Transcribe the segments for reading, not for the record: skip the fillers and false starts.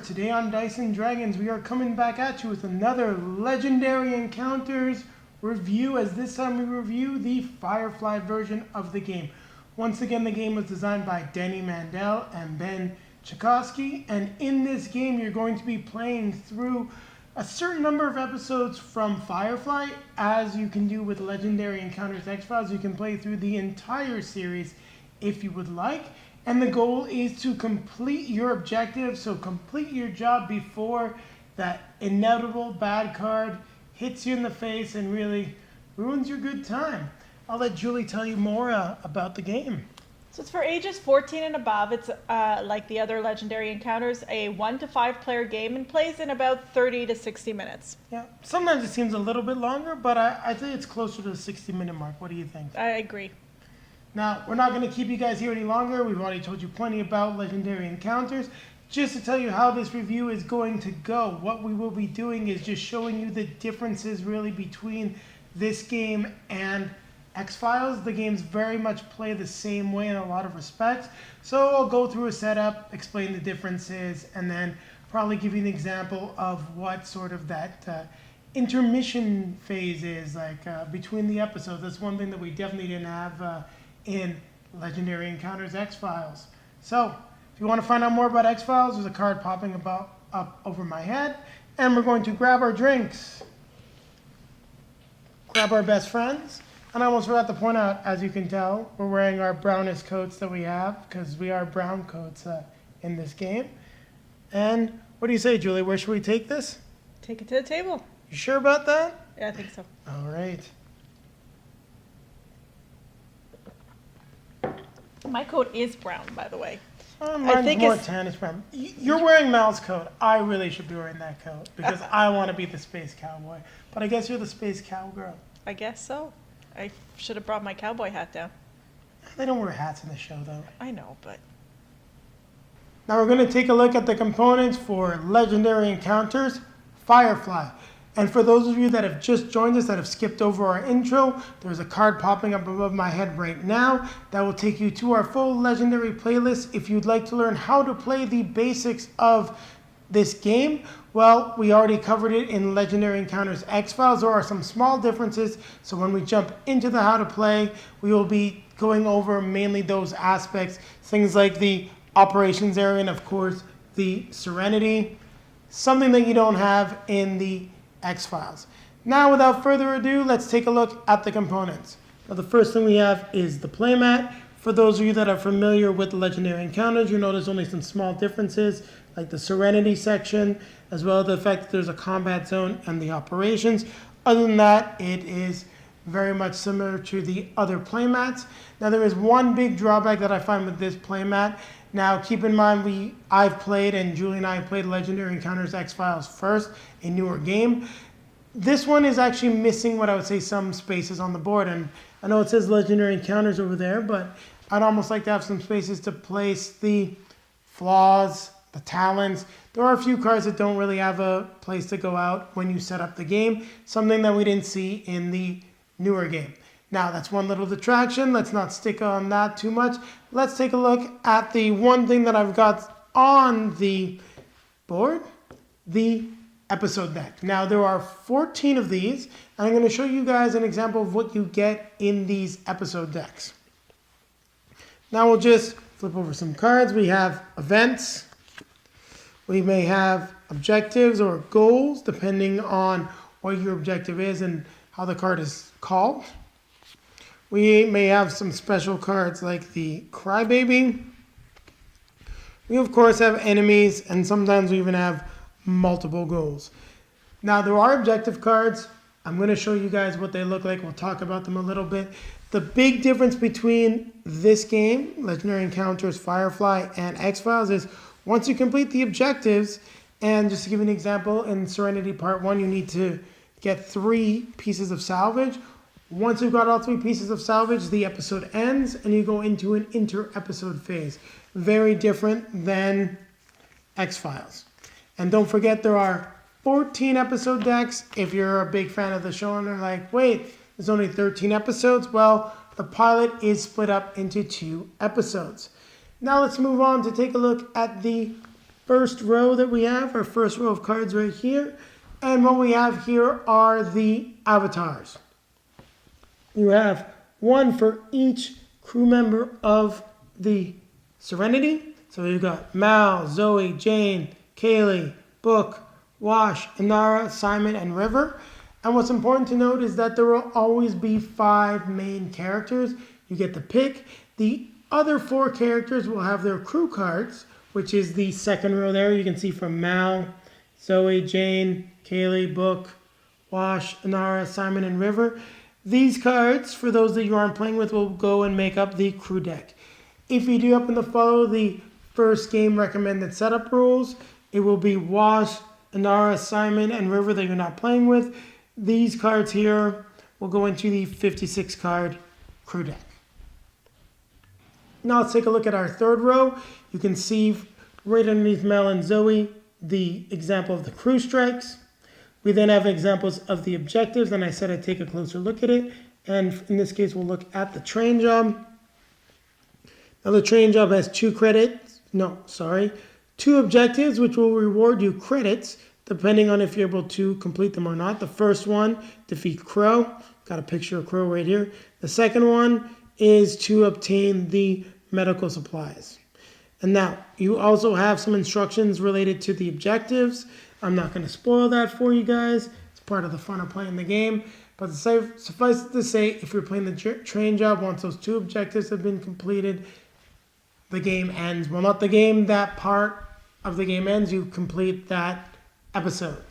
gamers, today on Dice and Dragons we are coming back at you with another Legendary Encounters review, as this time we review the Firefly version of the game. Once again, the game was designed by Denny Mandel and Ben Chakosky, and in this game you're going to be playing through a certain number of episodes from Firefly. As you can do with Legendary Encounters X-Files, you can play through the entire series if you would like. And the goal is to complete your objective, so complete your job before that inevitable bad card hits you in the face and really ruins your good time. I'll let Julie tell you more about the game. So it's for ages 14 and above. It's like the other Legendary Encounters, a 1 to 5 player game, and plays in about 30 to 60 minutes. Yeah, sometimes it seems a little bit longer, but I think it's closer to the 60-minute mark. What do you think? I agree. Now, we're not going to keep you guys here any longer. We've already told you plenty about Legendary Encounters. Just to tell you how this review is going to go, what we will be doing is just showing you the differences really between this game and X-Files. The games very much play the same way in a lot of respects. So I'll go through a setup, explain the differences, and then probably give you an example of what sort of that intermission phase is, like between the episodes. That's one thing that we definitely didn't have in Legendary Encounters X-Files. So, if you want to find out more about X-Files, there's a card popping up over my head, and we're going to grab our drinks, grab our best friends, and I almost forgot to point out, as you can tell, we're wearing our brownest coats that we have, because we are brown coats in this game. And what do you say, Julie? Where should we take this? Take it to the table. You sure about that? Yeah, I think so. All right. My coat is brown, by the way. Mine's more tannish brown. You're wearing Mal's coat. I really should be wearing that coat because I want to be the space cowboy. But I guess you're the space cowgirl. I guess so. I should have brought my cowboy hat down. They don't wear hats in the show, though. I know, but... Now we're going to take a look at the components for Legendary Encounters Firefly. And for those of you that have just joined us, that have skipped over our intro, there's a card popping up above my head right now that will take you to our full Legendary playlist. If you'd like to learn how to play the basics of this game, well, we already covered it in Legendary Encounters X-Files. There are some small differences, so when we jump into the how to play, we will be going over mainly those aspects, things like the operations area and, of course, the Serenity, something that you don't have in the X-Files. Now, without further ado, let's take a look at the components. Now, the first thing we have is the playmat. For those of you that are familiar with Legendary Encounters, you'll notice only some small differences, like the Serenity section, as well as the fact that there's a combat zone and the operations. Other than that, it is very much similar to the other playmats. Now, there is one big drawback that I find with this playmat. Now, keep in mind, I've played, and Julie and I played Legendary Encounters X-Files first, a newer game. This one is actually missing what I would say some spaces on the board. And I know it says Legendary Encounters over there, but I'd almost like to have some spaces to place the flaws, the talents. There are a few cards that don't really have a place to go out when you set up the game, something that we didn't see in the newer game. Now, that's one little detraction. Let's not stick on that too much. Let's take a look at the one thing that I've got on the board, the episode deck. Now, there are 14 of these, and I'm going to show you guys an example of what you get in these episode decks. Now, we'll just flip over some cards. We have events. We may have objectives or goals, depending on what your objective is and how the card is called. We may have some special cards like the Crybaby. We, of course, have enemies, and sometimes we even have multiple goals. Now, there are objective cards. I'm going to show you guys what they look like. We'll talk about them a little bit. The big difference between this game, Legendary Encounters, Firefly, and X-Files, is once you complete the objectives, and just to give you an example, in Serenity Part 1, you need to get 3 pieces of salvage. Once you've got all 3 pieces of salvage, the episode ends and you go into an inter-episode phase. Very different than X-Files. And don't forget, there are 14 episode decks. If you're a big fan of the show and they're like, wait, there's only 13 episodes. Well, the pilot is split up into 2 episodes. Now let's move on to take a look at the first row that we have, our first row of cards right here. And what we have here are the avatars. You have one for each crew member of the Serenity. So you've got Mal, Zoe, Jane, Kaylee, Book, Wash, Inara, Simon, and River. And what's important to note is that there will always be 5 main characters. You get to pick. The other 4 characters will have their crew cards, which is the second row there. You can see from Mal, Zoe, Jane, Kaylee, Book, Wash, Inara, Simon, and River. These cards, for those that you aren't playing with, will go and make up the crew deck. If you do happen to follow the first game recommended setup rules, it will be Wash, Inara, Simon, and River that you're not playing with. These cards here will go into the 56 card crew deck. Now let's take a look at our third row. You can see right underneath Mel and Zoe the example of the crew strikes. We then have examples of the objectives, and I said I'd take a closer look at it. And in this case, we'll look at the train job. Now the train job has 2 objectives, which will reward you credits depending on if you're able to complete them or not. The first one, defeat Crow. Got a picture of Crow right here. The second one is to obtain the medical supplies. And now, you also have some instructions related to the objectives. I'm not going to spoil that for you guys. It's part of the fun of playing the game. But suffice it to say, if you're playing the train job, once those 2 objectives have been completed, the game ends. Well, not the game, that part of the game ends. You complete that episode.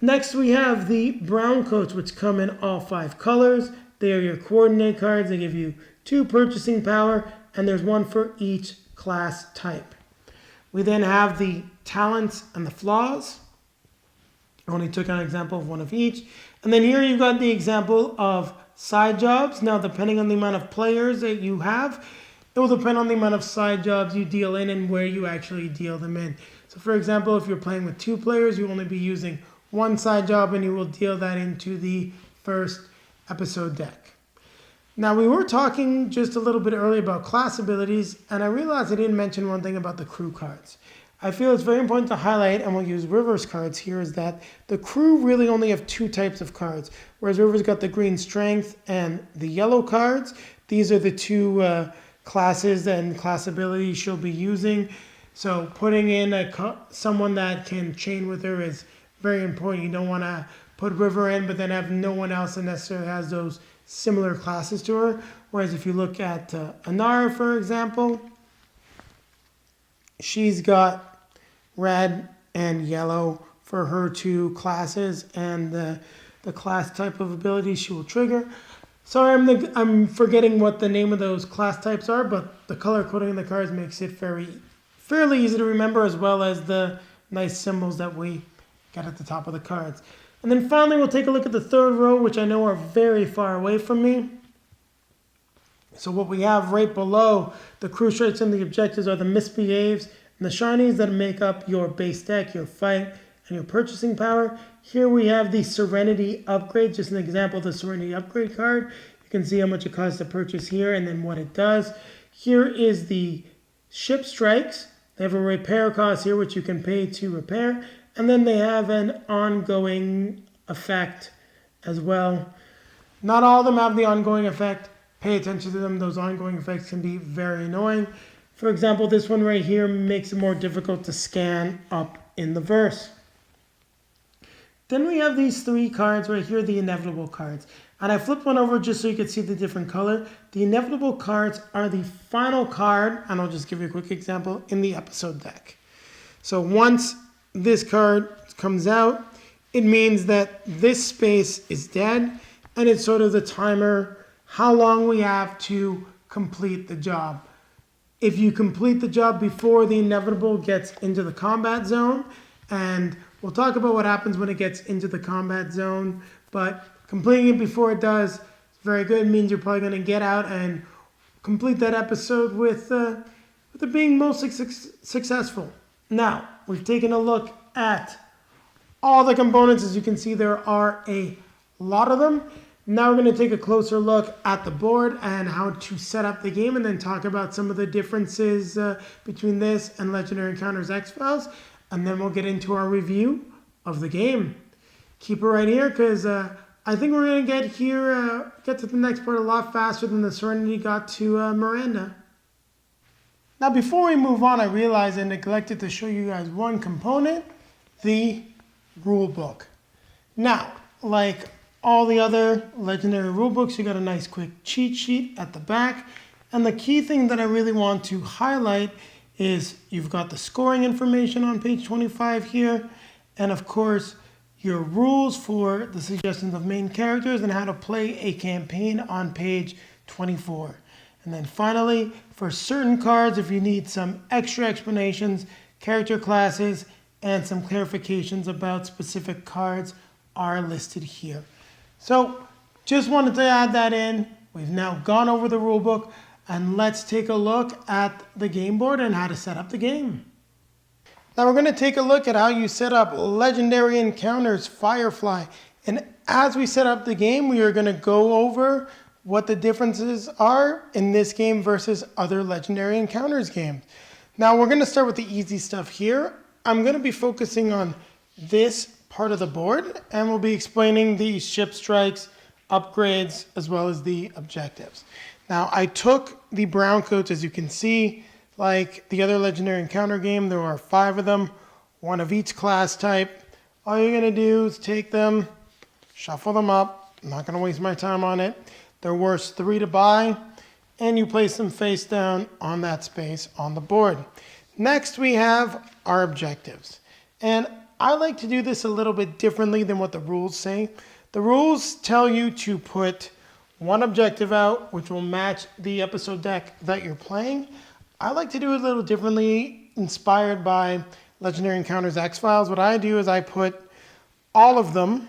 Next, we have the brown coats, which come in all 5 colors. They are your coordinate cards. They give you 2 purchasing power, and there's 1 for each class type. We then have the talents and the flaws. I only took an example of 1 of each. And then here you've got the example of side jobs. Now, depending on the amount of players that you have, it will depend on the amount of side jobs you deal in and where you actually deal them in. So for example, if you're playing with 2 players, you will only be using 1 side job, and you will deal that into the first episode deck. Now, we were talking just a little bit earlier about class abilities, and I realized I didn't mention one thing about the crew cards. I feel it's very important to highlight, and we'll use River's cards here, is that the crew really only have 2 types of cards, whereas River's got the green strength and the yellow cards. These are the 2 classes and class abilities she'll be using. So putting in someone that can chain with her is very important. You don't want to put River in, but then have no one else that necessarily has those similar classes to her. Whereas if you look at Inara, for example, she's got red and yellow for her 2 classes, and the class type of ability she will trigger. Sorry, I'm forgetting what the name of those class types are, but the color coding in the cards makes it fairly easy to remember, as well as the nice symbols that we got at the top of the cards. And then finally, we'll take a look at the third row, which I know are very far away from me. So what we have right below the crew strikes and the objectives are the misbehaves and the shinies that make up your base deck, your fight, and your purchasing power. Here we have the Serenity upgrade, just an example of the Serenity upgrade card. You can see how much it costs to purchase here and then what it does. Here is the ship strikes. They have a repair cost here, which you can pay to repair. And then they have an ongoing effect as well. Not all of them have the ongoing effect. Pay attention to them. Those ongoing effects can be very annoying. For example, this one right here makes it more difficult to scan up in the verse. Then we have these 3 cards right here, the inevitable cards. And I flipped one over just so you could see the different color. The inevitable cards are the final card, and I'll just give you a quick example, in the episode deck. So once this card comes out, it means that this space is dead, and it's sort of the timer, how long we have to complete the job. If you complete the job before the inevitable gets into the combat zone, and we'll talk about what happens when it gets into the combat zone, but completing it before it does is very good. It means you're probably going to get out and complete that episode with it being mostly successful. Now, we've taken a look at all the components. As you can see, there are a lot of them. Now we're going to take a closer look at the board and how to set up the game, and then talk about some of the differences between this and Legendary Encounters X-Files, and then we'll get into our review of the game. Keep it right here, because I think we're going to get to the next part a lot faster than the Serenity got to Miranda. Now before we move on, I realized I neglected to show you guys one component, the rulebook. Now, like all the other Legendary rulebooks, you got a nice quick cheat sheet at the back. And the key thing that I really want to highlight is you've got the scoring information on page 25 here. And of course, your rules for the suggestions of main characters and how to play a campaign on page 24. And then finally, for certain cards, if you need some extra explanations, character classes, and some clarifications about specific cards are listed here. So just wanted to add that in. We've now gone over the rulebook, and let's take a look at the game board and how to set up the game. Now we're going to take a look at how you set up Legendary Encounters Firefly. And as we set up the game, we are going to go over what the differences are in this game versus other Legendary Encounters games. Now we're going to start with the easy stuff here. I'm going to be focusing on this part of the board, and we'll be explaining the ship strikes, upgrades, as well as the objectives. Now I took the brown coats, as you can see, like the other Legendary Encounter game. There are 5 of them, 1 of each class type. All you're going to do is take them, shuffle them up. I'm not going to waste my time on it. They're worth 3 to buy, and you place them face down on that space on the board. Next, we have our objectives. And I like to do this a little bit differently than what the rules say. The rules tell you to put 1 objective out, which will match the episode deck that you're playing. I like to do it a little differently, inspired by Legendary Encounters X-Files. What I do is I put all of them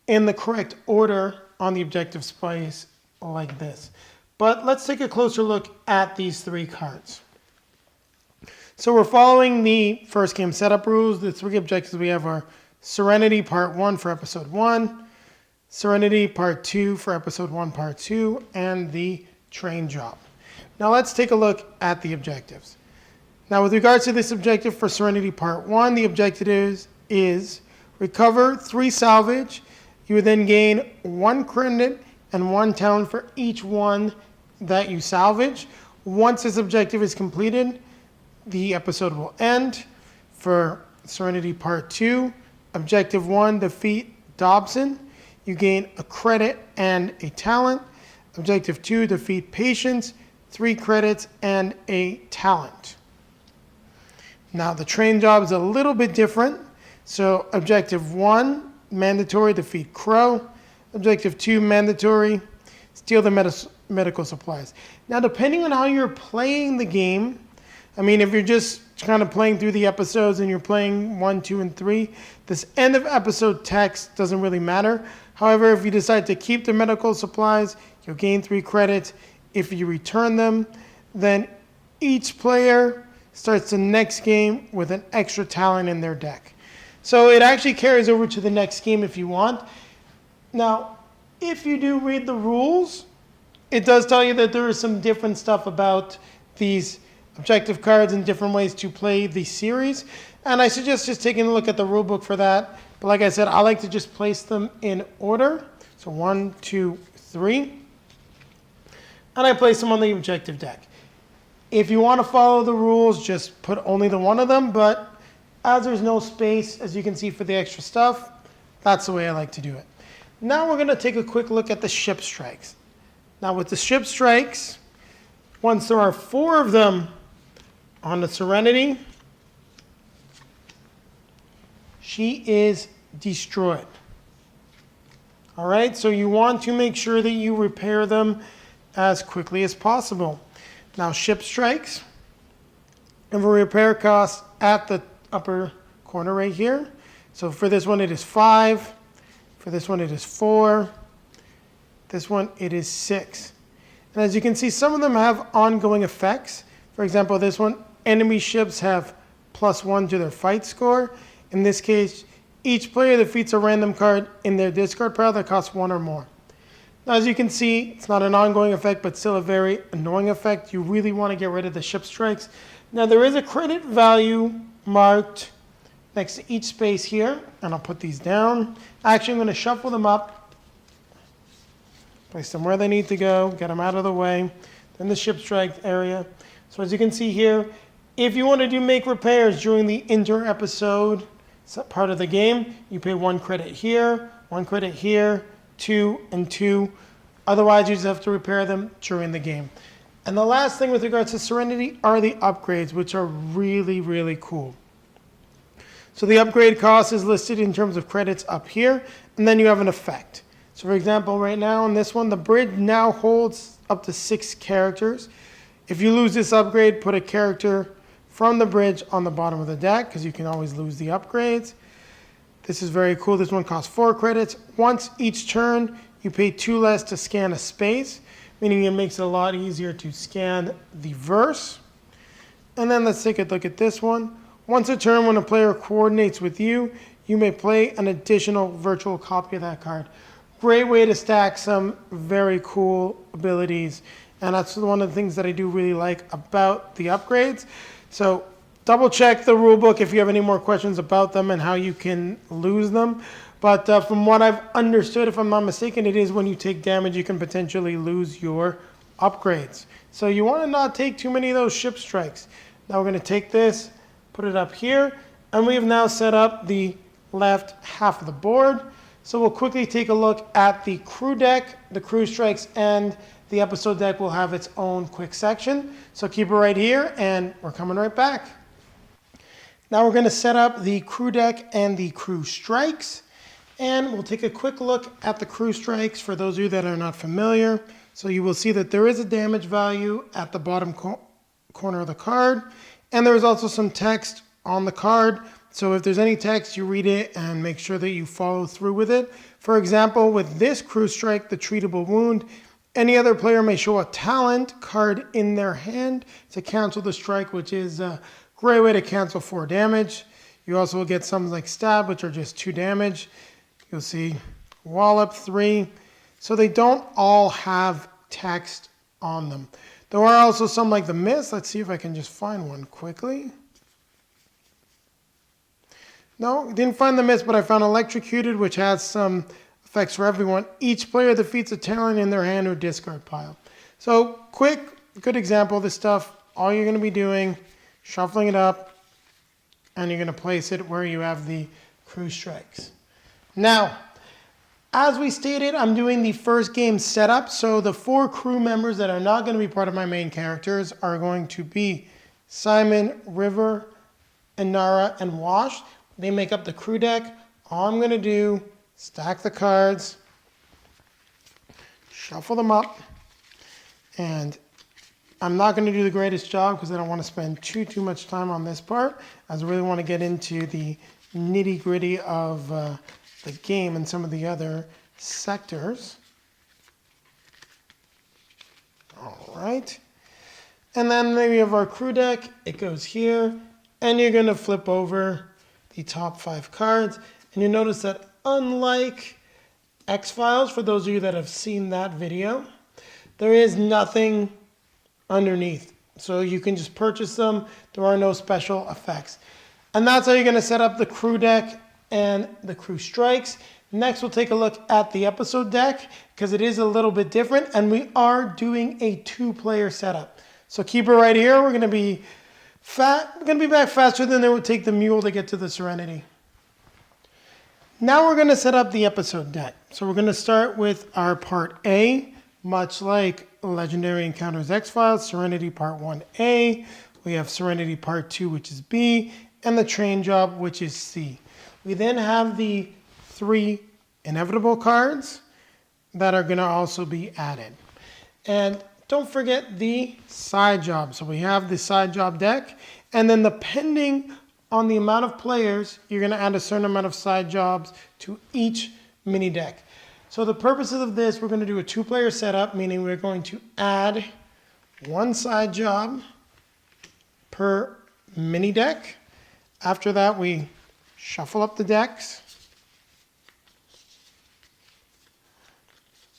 in the correct order on the objective space like this. But let's take a closer look at these 3 cards. So we're following the first game setup rules. The 3 objectives we have are Serenity Part 1 for Episode 1, Serenity Part 2 for Episode 1 Part 2, and the train job. Now let's take a look at the objectives. Now with regards to this objective for Serenity Part 1, the objective is recover 3 salvage. You would then gain 1 credit and 1 talent for each one that you salvage. Once this objective is completed, the episode will end. For Serenity Part 2, Objective 1, defeat Dobson. You gain a credit and a talent. Objective 2, defeat Patience, 3 credits and a talent. Now the train job is a little bit different. So Objective 1, mandatory, defeat Crow. Objective 2, mandatory, steal the medical supplies. Now depending on how you're playing the game, I mean, if you're just kind of playing through the episodes and you're playing 1, 2, and 3, this end of episode text doesn't really matter. However, if you decide to keep the medical supplies, you'll gain 3 credits. If you return them, then each player starts the next game with an extra talent in their deck. So it actually carries over to the next game if you want. Now, if you do read the rules, it does tell you that there is some different stuff about these objective cards and different ways to play the series. And I suggest just taking a look at the rulebook for that. But like I said, I like to just place them in order. So 1, 2, 3. And I place them on the objective deck. If you want to follow the rules, just put only the one of them. But as there's no space, as you can see, for the extra stuff, that's the way I like to do it. Now we're going to take a quick look at the ship strikes. Now with the ship strikes, once there are 4 of them on the Serenity, she is destroyed. All right, so you want to make sure that you repair them as quickly as possible. Now ship strikes have a repair cost at the upper corner right here. So for this one it is 5, for this one it is 4, this one it is 6. And as you can see, some of them have ongoing effects. For example, this one, enemy ships have +1 to their fight score. In this case, each player defeats a random card in their discard pile that costs 1 or more. Now, as you can see, it's not an ongoing effect, but still a very annoying effect. You really want to get rid of the ship strikes. Now, there is a credit value marked next to each space here, and I'll put these down. Actually, I'm going to shuffle them up, place them where they need to go, get them out of the way, then the ship strike area. So as you can see here, if you want to make repairs during the inter-episode part of the game, you pay 1 credit here, 1 credit here, 2 and 2. Otherwise, you just have to repair them during the game. And the last thing with regards to Serenity are the upgrades, which are really, really cool. So the upgrade cost is listed in terms of credits up here, and then you have an effect. So for example, right now on this one, the bridge now holds up to 6 characters. If you lose this upgrade, put a character from the bridge on the bottom of the deck, because you can always lose the upgrades. This is very cool. This one costs 4 credits. Once each turn, you pay 2 less to scan a space, meaning it makes it a lot easier to scan the verse. And then let's take a look at this one. Once a turn, when a player coordinates with you, you may play an additional virtual copy of that card. Great way to stack some very cool abilities. And that's one of the things that I do really like about the upgrades. So double check the rulebook if you have any more questions about them and how you can lose them. But from what I've understood, if I'm not mistaken, it is when you take damage, you can potentially lose your upgrades. So you want to not take too many of those ship strikes. Now we're going to take this, put it up here, and we have now set up the left half of the board. So we'll quickly take a look at the crew deck, the crew strikes, and the episode deck will have its own quick section. So keep it right here, and we're coming right back. Now we're going to set up the crew deck and the crew strikes. And we'll take a quick look at the crew strikes for those of you that are not familiar. So you will see that there is a damage value at the bottom corner of the card. And there is also some text on the card. So if there's any text, you read it and make sure that you follow through with it. For example, with this crew strike, the treatable wound, any other player may show a talent card in their hand to cancel the strike, which is a great way to cancel 4 damage. You also will get some like stab, which are just 2 damage. You'll see wallop 3. So they don't all have text on them. There are also some like the miss. Let's see if I can just find one quickly. No, didn't find the miss, but I found electrocuted, which has some effects for everyone. Each player defeats a talent in their hand or discard pile. So quick, good example of this stuff. All you're going to be doing, shuffling it up, and you're going to place it where you have the crew strikes. Now, as we stated, I'm doing the first game setup. So the 4 crew members that are not going to be part of my main characters are going to be Simon, River, Inara, and Wash. They make up the crew deck. All I'm going to do, stack the cards, shuffle them up, and I'm not going to do the greatest job because I don't want to spend too much time on this part, as I really want to get into the nitty-gritty of the game and some of the other sectors. All right. And then we have our crew deck. It goes here, and you're going to flip over the top 5 cards, and you notice that unlike X-Files, for those of you that have seen that video, there is nothing underneath. So you can just purchase them. There are no special effects. And that's how you're going to set up the crew deck and the crew strikes. Next, we'll take a look at the episode deck because it is a little bit different, and we are doing a 2-player setup. So keep it right here. We're going to be back faster than it would take the mule to get to the Serenity. Now we're going to set up the episode deck. So we're going to start with our part A, much like Legendary Encounters X-Files, Serenity Part 1A. We have Serenity Part 2, which is B, and the Train Job, which is C. We then have the 3 inevitable cards that are going to also be added. And don't forget the side job. So we have the side job deck, and then depending on the amount of players, you're going to add a certain amount of side jobs to each mini deck. So the purposes of this, we're going to do a 2-player setup, meaning we're going to add 1 side job per mini deck. After that, we shuffle up the decks.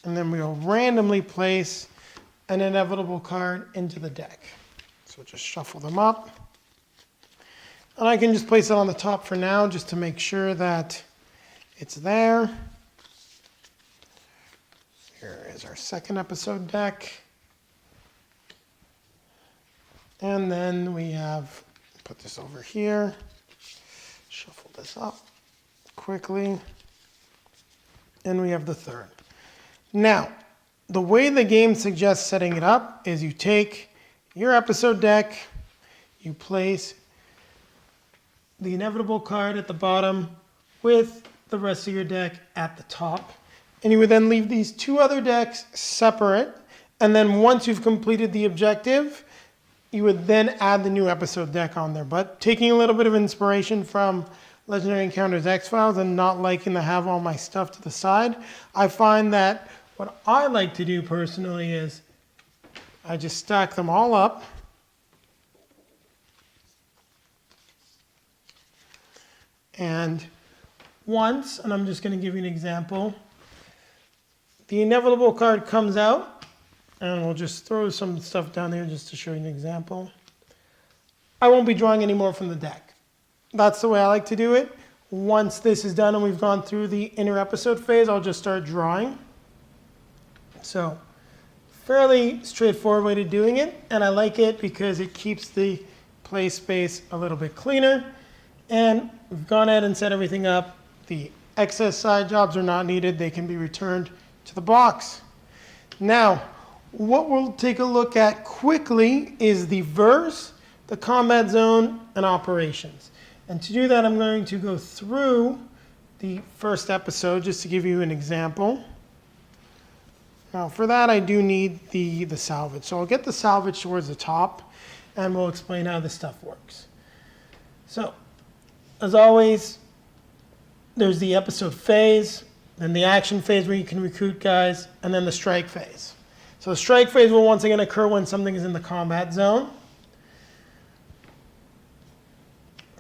and then we'll randomly place an inevitable card into the deck. So just shuffle them up. And I can just place it on the top for now just to make sure that it's there. Here is our second episode deck. And then we have, put this over here, shuffle this up quickly, and we have the third. Now, the way the game suggests setting it up is you take your episode deck, you place the inevitable card at the bottom with the rest of your deck at the top, and you would then leave these two other decks separate, and then once you've completed the objective, you would then add the new episode deck on there. But taking a little bit of inspiration from Legendary Encounters X-Files and not liking to have all my stuff to the side, I find that what I like to do personally is I just stack them all up. And once, and I'm just going to give you an example, the inevitable card comes out, and we'll just throw some stuff down there just to show you an example. I won't be drawing any more from the deck. That's the way I like to do it. Once this is done and we've gone through the inner episode phase, I'll just start drawing. So, fairly straightforward way to doing it, and I like it because it keeps the play space a little bit cleaner. And we've gone ahead and set everything up. The excess side jobs are not needed. They can be returned to the box. Now, what we'll take a look at quickly is the verse, the combat zone, and operations. And to do that, I'm going to go through the first episode just to give you an example. Now, for that, I do need the salvage. So I'll get the salvage towards the top, and we'll explain how this stuff works. So, as always, there's the episode phase, then the action phase where you can recruit guys, and then the strike phase. So the strike phase will once again occur when something is in the combat zone.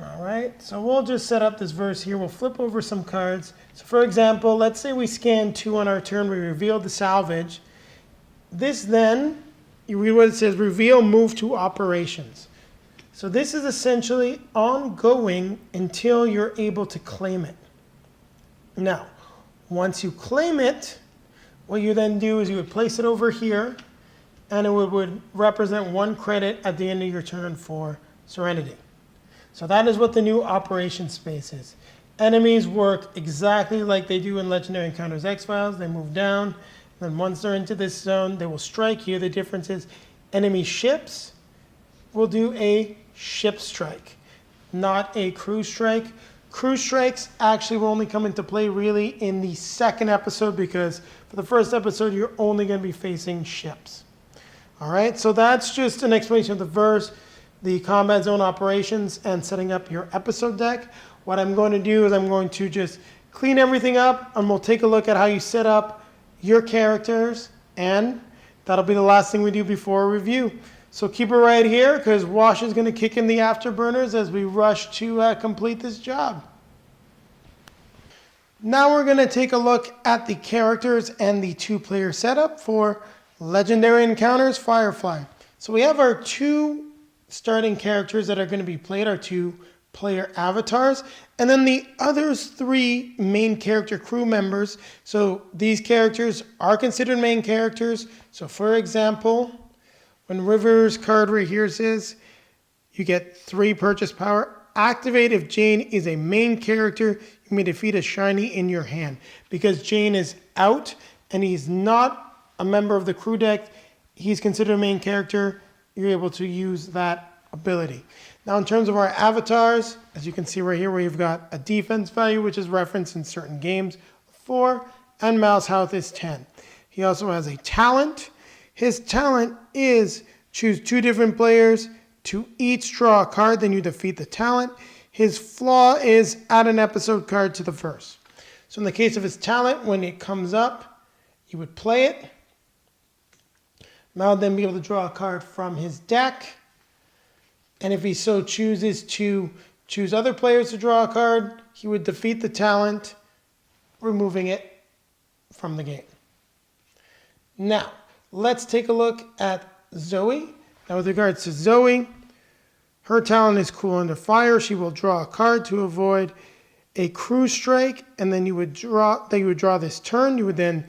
All right, so we'll just set up this verse here. We'll flip over some cards. So for example, let's say we scan 2 on our turn. We reveal the salvage. This then, you read what it says, reveal, move to operations. So this is essentially ongoing until you're able to claim it. Now, once you claim it, what you then do is you would place it over here, and it would represent 1 credit at the end of your turn for Serenity. So that is what the new operation space is. Enemies work exactly like they do in Legendary Encounters X-Files. They move down, then once they're into this zone, they will strike you. The difference is enemy ships will do a ship strike, not a crew strike. Crew strikes actually will only come into play really in the second episode because for the first episode, you're only going to be facing ships. All right, so that's just an explanation of the verse, the combat zone operations, and setting up your episode deck. What I'm going to do is I'm going to just clean everything up, and we'll take a look at how you set up your characters, and that'll be the last thing we do before a review. So keep it right here because Wash is going to kick in the afterburners as we rush to complete this job. Now we're going to take a look at the characters and the 2-player setup for Legendary Encounters Firefly. So we have our 2 starting characters that are going to be played, our 2-player avatars, and then the other 3 main character crew members. So these characters are considered main characters. So for example, when River's card right here says you get 3 purchase power, activate if Jane is a main character, you may defeat a shiny in your hand. Because Jane is out and he's not a member of the crew deck, he's considered a main character, you're able to use that ability. Now in terms of our avatars, as you can see right here, we've got a defense value, which is referenced in certain games, 4, and mouse health is 10. He also has a talent. His talent is choose 2 different players to each draw a card, then you defeat the talent. His flaw is add an episode card to the verse. So in the case of his talent, when it comes up, you would play it. Now then be able to draw a card from his deck. And if he so chooses to choose other players to draw a card, he would defeat the talent, removing it from the game. Now, let's take a look at Zoe. Now, with regards to Zoe, her talent is Cool Under Fire. She will draw a card to avoid a crew strike, and then you would draw this turn. You would then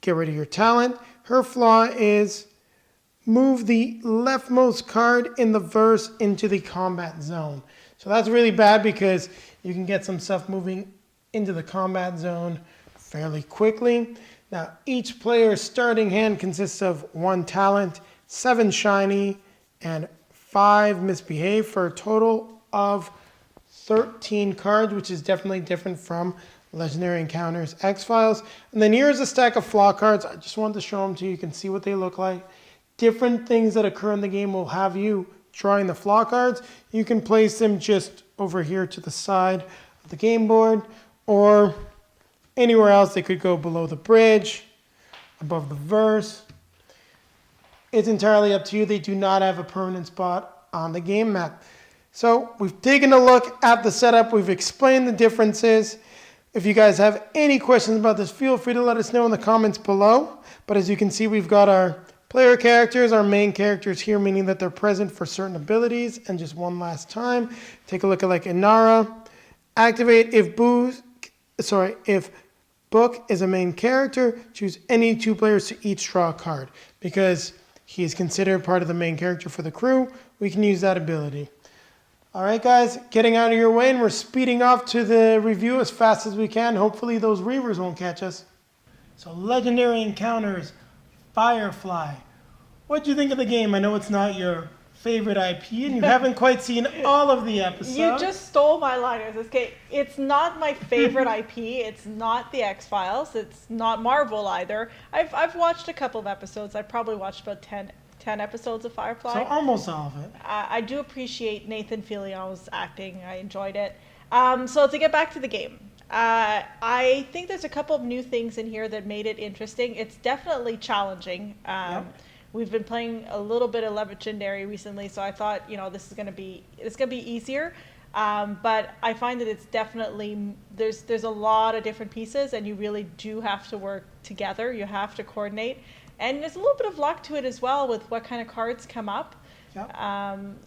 get rid of your talent. Her flaw is move the leftmost card in the verse into the combat zone. So that's really bad because you can get some stuff moving into the combat zone fairly quickly. Now, each player's starting hand consists of 1 talent, 7 shiny, and 5 misbehave for a total of 13 cards, which is definitely different from Legendary Encounters X-Files. And then here's a stack of flaw cards. I just wanted to show them to you. You can see what they look like. Different things that occur in the game will have you drawing the flaw cards. You can place them just over here to the side of the game board, or anywhere else. They could go below the bridge, above the verse. It's entirely up to you. They do not have a permanent spot on the game map. So we've taken a look at the setup. We've explained the differences. If you guys have any questions about this, feel free to let us know in the comments below. But as you can see, we've got our player characters, our main characters here, meaning that they're present for certain abilities. And just one last time, take a look at like Inara. Activate if Book is a main character, choose any 2 players to each draw a card. Because he is considered part of the main character for the crew, we can use that ability. All right, guys, getting out of your way, and we're speeding off to the review as fast as we can. Hopefully those reavers won't catch us. So, Legendary Encounters Firefly. What'd you think of the game? I know it's not your favorite IP, and you haven't quite seen all of the episodes. You just stole my liners. Okay, it's not my favorite IP. It's not the X-Files. It's not Marvel either. I've watched a couple of episodes. I probably watched about 10 episodes of Firefly. So almost all of it. I do appreciate Nathan Fillion's acting. I enjoyed it. So to get back to the game, I think there's a couple of new things in here that made it interesting. It's definitely challenging. Yep. We've been playing a little bit of Legendary recently, so I thought, this is gonna be easier. But I find that it's definitely there's a lot of different pieces, and you really do have to work together. You have to coordinate, and there's a little bit of luck to it as well with what kind of cards come up. Yep.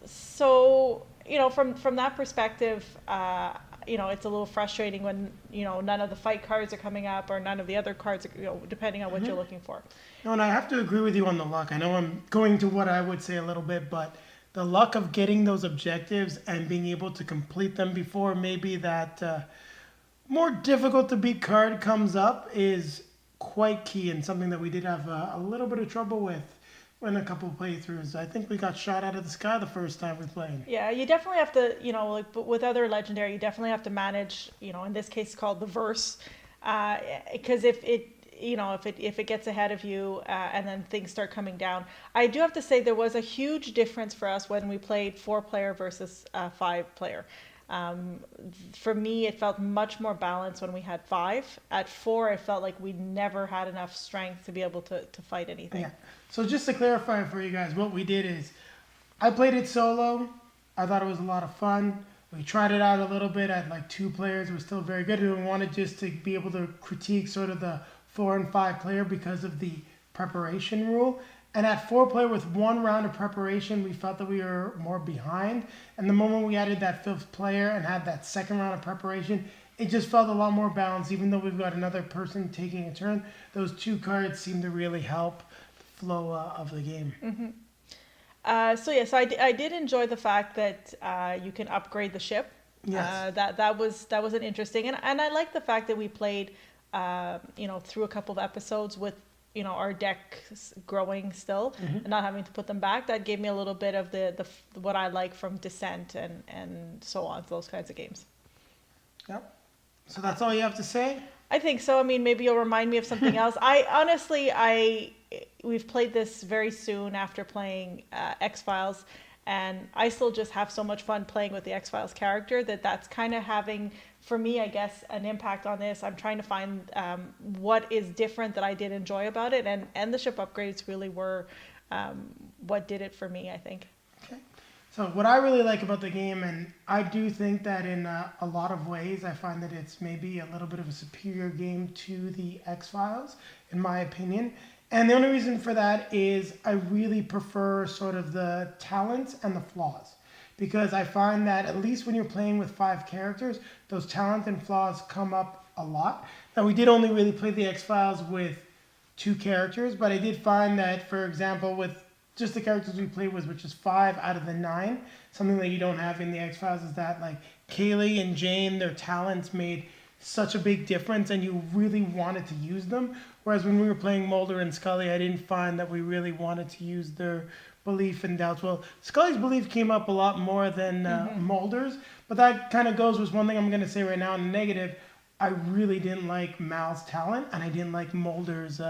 So from that perspective, it's a little frustrating when none of the fight cards are coming up, or none of the other cards, depending on what you're looking for. No, and I have to agree with you on the luck. I know I'm going to what I would say a little bit, but the luck of getting those objectives and being able to complete them before maybe that more difficult to beat card comes up is quite key, and something that we did have a little bit of trouble with in a couple of playthroughs. I think we got shot out of the sky the first time we played. Yeah, you definitely have to, but with other Legendary, you definitely have to manage, in this case called the verse, because if it gets ahead of you and then things start coming down. I do have to say there was a huge difference for us when we played 4-player versus 5-player. For me, it felt much more balanced when we had 5. At 4, it felt like we never had enough strength to be able to fight anything. Yeah. So just to clarify for you guys, what we did is I played it solo. I thought it was a lot of fun. We tried it out a little bit at like 2 players. It was still very good. And we wanted just to be able to critique sort of the 4 and 5 player because of the preparation rule. And at 4-player with 1 round of preparation, we felt that we were more behind. And the moment we added that 5th player and had that 2nd round of preparation, it just felt a lot more balanced. Even though we've got another person taking a turn, those 2 cards seem to really help the flow of the game. Mm-hmm. So I did enjoy the fact that you can upgrade the ship. Yes. That was an interesting, and I like the fact that we played through a couple of episodes with our deck growing still, and not having to put them back. That gave me a little bit of the what I like from Descent and so on, those kinds of games. Yep. So that's all you have to say? I think so. I mean, maybe you'll remind me of something else. We've played this very soon after playing X-Files, and I still just have so much fun playing with the X-Files character that's kind of having, for me, I guess, an impact on this. I'm trying to find what is different that I did enjoy about it, and the ship upgrades really were what did it for me, I think. Okay. So what I really like about the game, and I do think that in a lot of ways, I find that it's maybe a little bit of a superior game to the X-Files, in my opinion, And the only reason for that is I really prefer sort of the talents and the flaws. Because I find that at least when you're playing with 5 characters, those talents and flaws come up a lot. Now, we did only really play the X-Files with 2 characters, but I did find that, for example, with just the characters we played with, which is 5 out of the 9, something that you don't have in the X-Files is that, like, Kaylee and Jane, their talents made such a big difference and you really wanted to use them. Whereas when we were playing Mulder and Scully, I didn't find that we really wanted to use their belief and doubts. Well, Scully's belief came up a lot more than Mulder's, but that kind of goes with one thing I'm going to say right now in the negative. I really didn't like Mal's talent and I didn't like Mulder's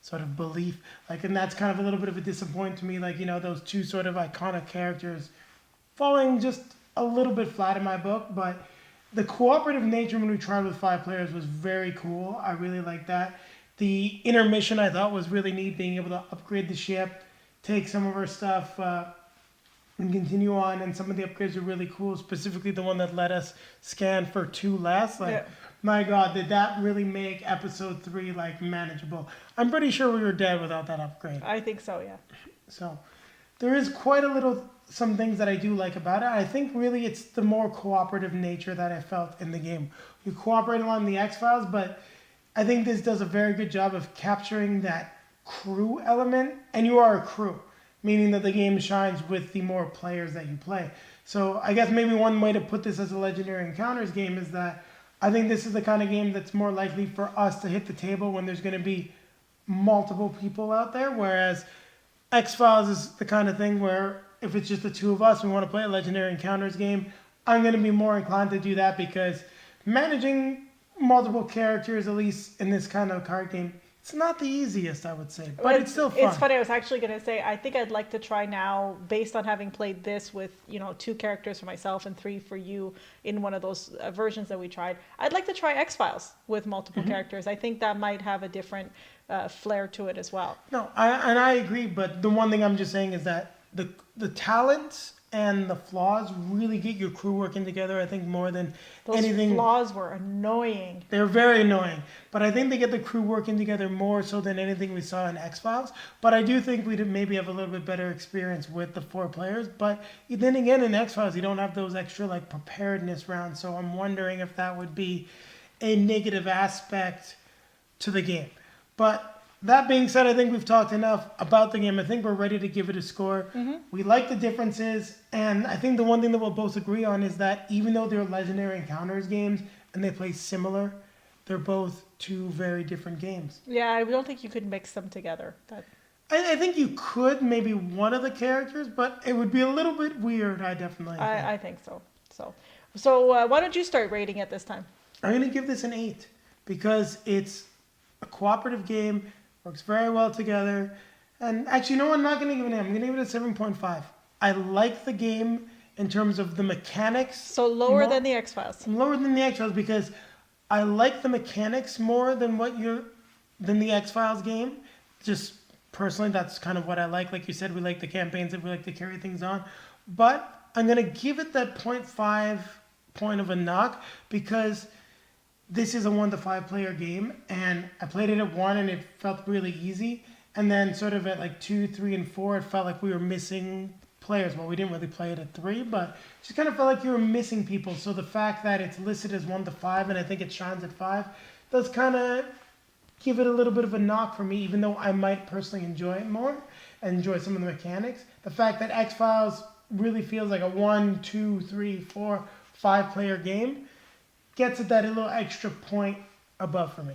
sort of belief. Like, and that's kind of a little bit of a disappointment to me. Like, you know, those 2 sort of iconic characters falling just a little bit flat in my book, but the cooperative nature when we tried with 5 players was very cool. I really liked that. The intermission I thought was really neat, being able to upgrade the ship, take some of our stuff, and continue on. And some of the upgrades are really cool, specifically the one that let us scan for 2 less. Like, my God, did that really make episode 3 like manageable? I'm pretty sure we were dead without that upgrade. I think so, yeah. So there is quite a little some things that I do like about it. I think really it's the more cooperative nature that I felt in the game. You cooperate on the X-Files, but I think this does a very good job of capturing that crew element, and you are a crew, meaning that the game shines with the more players that you play. So I guess maybe one way to put this as a Legendary Encounters game is that I think this is the kind of game that's more likely for us to hit the table when there's going to be multiple people out there, whereas X-Files is the kind of thing where if it's just the 2 of us, we want to play a Legendary Encounters game, I'm going to be more inclined to do that because managing multiple characters, at least in this kind of card game, it's not the easiest, I would say, but it's still fun. It's funny, I was actually going to say, I think I'd like to try now, based on having played this with, 2 characters for myself and 3 for you in one of those versions that we tried. I'd like to try X-Files with multiple characters. I think that might have a different flair to it as well. No, I agree, but the one thing I'm just saying is that the talents and the flaws really get your crew working together, I think, more than anything. Those flaws were annoying. They're very annoying. But I think they get the crew working together more so than anything we saw in X-Files. But I do think we'd maybe have a little bit better experience with the 4 players. But then again, in X-Files, you don't have those extra, like, preparedness rounds. So I'm wondering if that would be a negative aspect to the game. But that being said, I think we've talked enough about the game. I think we're ready to give it a score. We like the differences, and I think the one thing that we'll both agree on is that even though they're Legendary Encounters games and they play similar, they're both 2 very different games. Yeah, I don't think you could mix them together. I think you could, maybe one of the characters, but it would be a little bit weird, I definitely think. I think so. So why don't you start rating it this time? I'm going to give this an 8 because it's a cooperative game. Works very well together. And actually, no, I'm not going to give it an 8. I'm going to give it a 7.5. I like the game in terms of the mechanics. So lower than the X-Files. Lower than the X-Files because I like the mechanics more than than the X-Files game. Just personally, that's kind of what I like. Like you said, we like the campaigns and we like to carry things on. But I'm going to give it that 0.5 point of a knock because this is a 1 to 5 player game, and I played it at 1 and it felt really easy. And then sort of at like 2, 3, and 4, it felt like we were missing players. Well, we didn't really play it at 3, but it just kind of felt like you were missing people. So the fact that it's listed as 1 to 5, and I think it shines at 5, does kind of give it a little bit of a knock for me, even though I might personally enjoy it more and enjoy some of the mechanics. The fact that X-Files really feels like a 1, 2, 3, 4, 5 player game gets it that a little extra point above for me.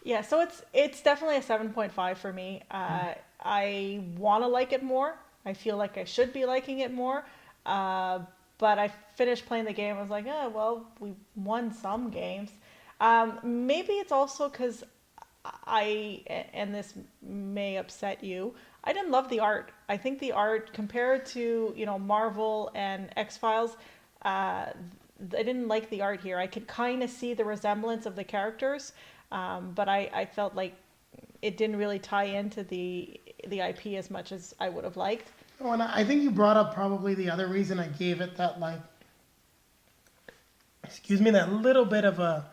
Yeah, so it's definitely a 7.5 for me. I want to like it more. I feel like I should be liking it more. But I finished playing the game. I was like, oh, well, we won some games. Maybe it's also because and this may upset you, I didn't love the art. I think the art compared to, Marvel and X-Files, I didn't like the art here. I could kind of see the resemblance of the characters, but I felt like it didn't really tie into the IP as much as I would have liked. Oh, and I think you brought up probably the other reason I gave it that, that little bit of a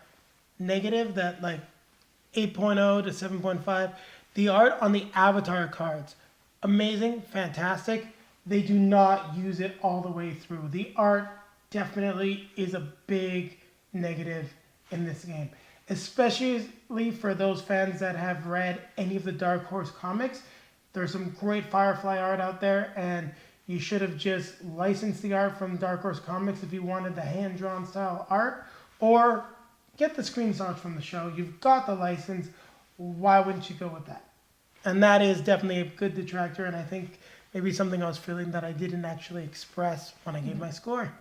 negative, that 8.0 to 7.5. The art on the avatar cards, amazing, fantastic. They do not use it all the way through. The art definitely is a big negative in this game, especially for those fans that have read any of the Dark Horse comics. There's some great Firefly art out there, and you should have just licensed the art from Dark Horse Comics if you wanted the hand-drawn style art, or get the screenshots from the show. You've got the license. Why wouldn't you go with that? And that is definitely a good detractor, and I think maybe something I was feeling that I didn't actually express when I gave my score.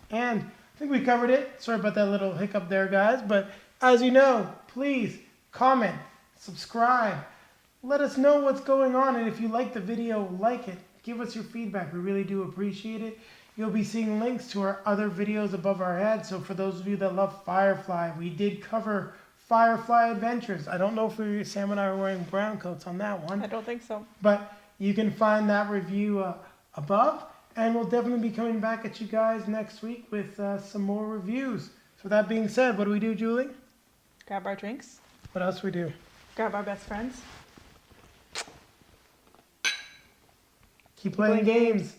And I think we covered it. Sorry about that little hiccup there, guys. But as you know, please comment, subscribe. Let us know what's going on. And if you like the video, like it. Give us your feedback. We really do appreciate it. You'll be seeing links to our other videos above our heads. So for those of you that love Firefly, we did cover Firefly Adventures. I don't know if Sam and I are wearing brown coats on that one. I don't think so. But you can find that review above. And we'll definitely be coming back at you guys next week with some more reviews. So that being said, what do we do, Julie? Grab our drinks. What else we do? Grab our best friends. Keep playing games.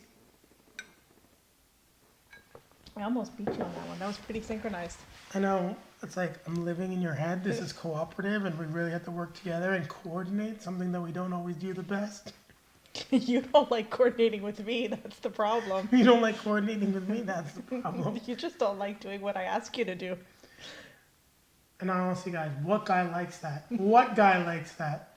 I almost beat you on that one. That was pretty synchronized. I know. It's like I'm living in your head. This is cooperative, and we really have to work together and coordinate, something that we don't always do the best. You don't like coordinating with me. That's the problem. You don't like coordinating with me. That's the problem. You just don't like doing what I ask you to do. And honestly, guys, what guy likes that? What guy likes that?